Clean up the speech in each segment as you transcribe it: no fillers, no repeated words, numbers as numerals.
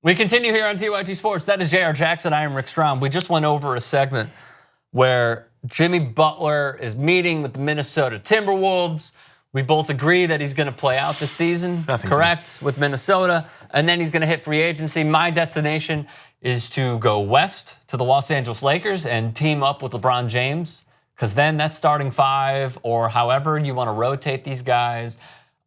We continue here on TYT Sports. That is Jayar Jackson. I am Rick Strom. We just went over a segment where Jimmy Butler is meeting with the Minnesota Timberwolves. We both agree that he's going to play out this season, correct, with Minnesota, and then he's going to hit free agency. My destination is to go west to the Los Angeles Lakers and team up with LeBron James, because then that starting five, or however you want to rotate these guys,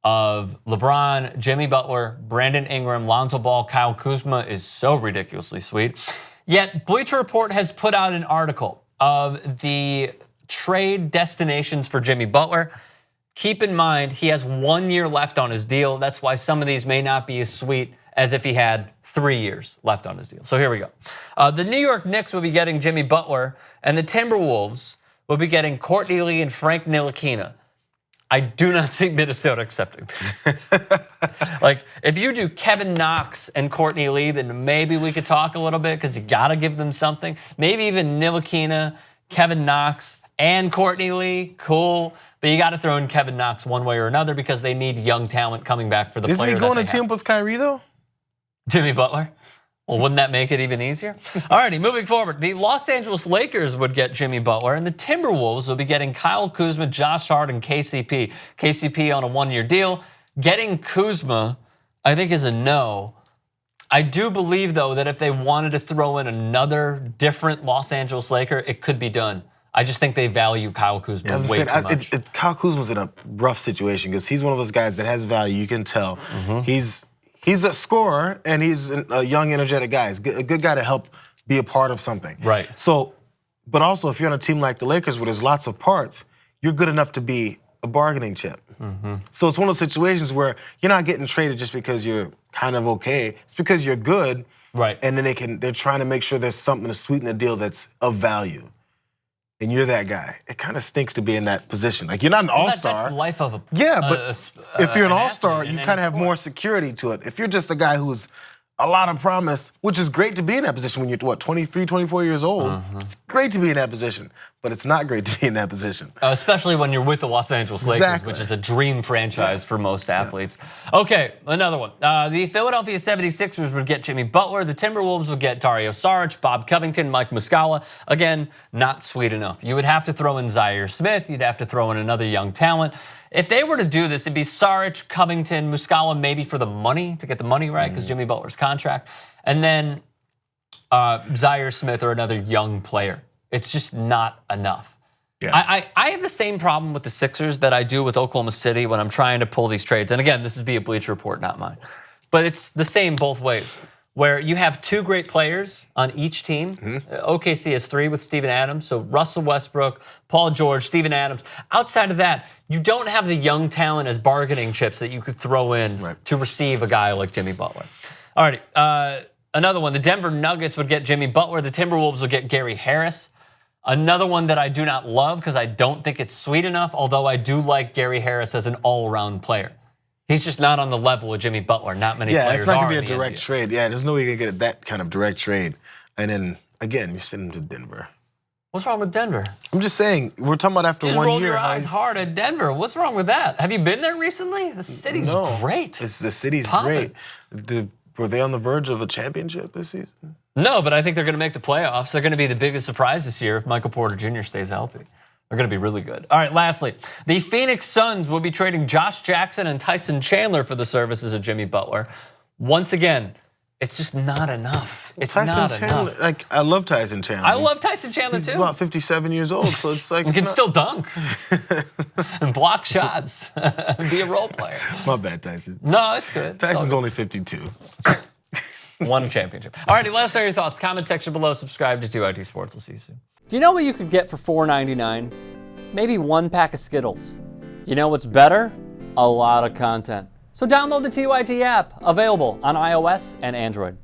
of LeBron, Jimmy Butler, Brandon Ingram, Lonzo Ball, Kyle Kuzma is so ridiculously sweet. Yet Bleacher Report has put out an article of the trade destinations for Jimmy Butler. Keep in mind, he has 1 year left on his deal. That's why some of these may not be as sweet as if he had 3 years left on his deal. So here we go. The New York Knicks will be getting Jimmy Butler, and the Timberwolves will be getting Courtney Lee and Frank Ntilikina. I do not see Minnesota accepting this. Like, if you do Kevin Knox and Courtney Lee, then maybe we could talk a little bit, because you got to give them something. Maybe even Ntilikina, Kevin Knox, and Courtney Lee, cool. But you got to throw in Kevin Knox one way or another, because they need young talent coming back for the player that they have. Isn't he going to team up with Kyrie, though? Jimmy Butler? Well, wouldn't that make it even easier? All righty, moving forward. The Los Angeles Lakers would get Jimmy Butler, and the Timberwolves will be getting Kyle Kuzma, Josh Hart, and KCP. KCP on a 1 year deal. Getting Kuzma, I think, is a no. I do believe, though, that if they wanted to throw in another different Los Angeles Laker, it could be done. I just think they value Kyle Kuzma way too much. Kyle Kuzma's in a rough situation, because he's one of those guys that has value. You can tell. He's a scorer, and he's a young, energetic guy. He's a good guy to help be a part of something. Right. So, but also, if you're on a team like the Lakers where there's lots of parts, you're good enough to be a bargaining chip. So it's one of those situations where you're not getting traded just because you're kind of okay. It's because you're good. Right. And then they're trying to make sure there's something to sweeten the deal that's of value. And you're that guy. It kind of stinks to be in that position. Like, you're not an all-star. That's the life of a but if you're an all-star, you kind of have more security to it. If you're just a guy who's a lot of promise, which is great to be in that position when you're, 23, 24 years old. It's great to be in that position, but it's not great to be in that position. Especially when you're with the Los Angeles Lakers, which is a dream franchise for most athletes. Okay, another one. The Philadelphia 76ers would get Jimmy Butler. The Timberwolves would get Dario Saric, Bob Covington, Mike Muscala. Again, not sweet enough. You would have to throw in Zaire Smith. You'd have to throw in another young talent. If they were to do this, it'd be Saric, Covington, Muscala, maybe for the money, to get the money right, because Jimmy Butler's contract. And then Zaire Smith or another young player. It's just not enough. Yeah. I have the same problem with the Sixers that I do with Oklahoma City when I'm trying to pull these trades. And again, this is via Bleacher Report, not mine. But it's the same both ways, where you have two great players on each team. OKC has three with Steven Adams. So Russell Westbrook, Paul George, Steven Adams. Outside of that, you don't have the young talent as bargaining chips that you could throw in to receive a guy like Jimmy Butler. All right, another one. The Denver Nuggets would get Jimmy Butler. The Timberwolves would get Gary Harris. Another one that I do not love, because I don't think it's sweet enough, although I do like Gary Harris as an all-around player. He's just not on the level of Jimmy Butler. Not many players are. Yeah, it's not going to be a direct trade. Yeah, there's no way you can get that kind of direct trade. And then, again, you're sending him to Denver. What's wrong with Denver? I'm just saying, we're talking about after 1 year. You rolled your eyes hard at Denver. What's wrong with that? Have you been there recently? The city's great. The city's great. Were they on the verge of a championship this season? No, but I think they're going to make the playoffs. They're going to be the biggest surprise this year if Michael Porter Jr. stays healthy. They're going to be really good. All right, lastly, the Phoenix Suns will be trading Josh Jackson and Tyson Chandler for the services of Jimmy Butler. Once again, it's just not enough. It's not enough. Like, I love Tyson Chandler. I love Tyson Chandler, too. He's about 57 years old, so it's like... He can still dunk and block shots and be a role player. My bad, Tyson. No, it's good. Tyson's only 52. Won a championship. All righty, let us know your thoughts. Comment section below. Subscribe to TYT Sports. We'll see you soon. Do you know what you could get for $4.99? Maybe one pack of Skittles. You know what's better? A lot of content. So download the TYT app, available on iOS and Android.